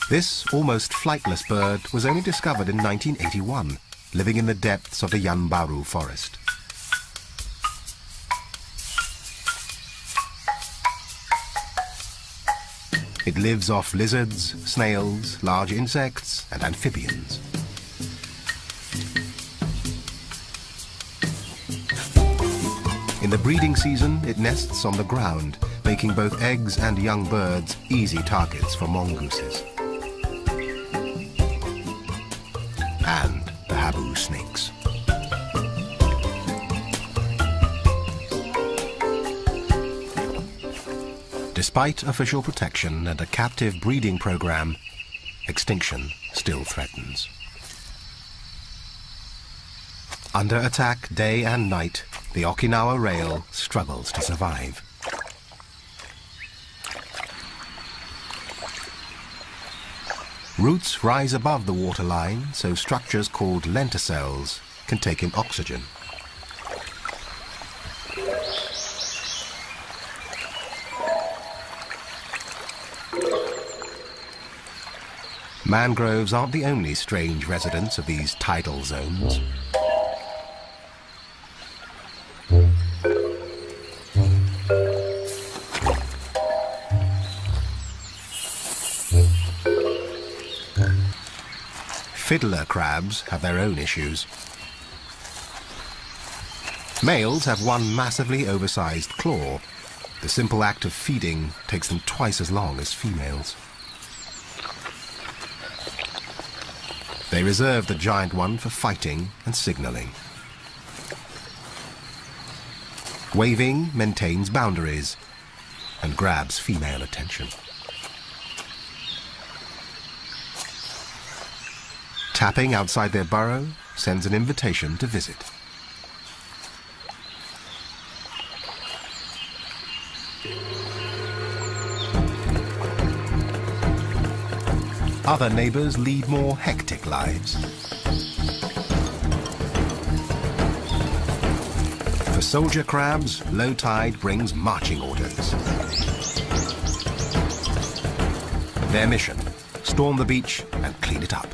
This almost flightless bird was only discovered in 1981, living in the depths of the Yanbaru forest. It lives off lizards, snails, large insects, and amphibians. In the breeding season, it nests on the ground, making both eggs and young birds easy targets for mongooses. And the habu snakes. Despite official protection and a captive breeding program, extinction still threatens. Under attack day and night, the Okinawa rail struggles to survive. Roots rise above the waterline, so structures called lenticels can take in oxygen. Mangroves aren't the only strange residents of these tidal zones. Fiddler crabs have their own issues. Males have one massively oversized claw. The simple act of feeding takes them twice as long as females. They reserve the giant one for fighting and signaling. Waving maintains boundaries and grabs female attention. Tapping outside their burrow sends an invitation to visit. Other neighbors lead more hectic lives. For soldier crabs, low tide brings marching orders. Their mission: storm the beach and clean it up.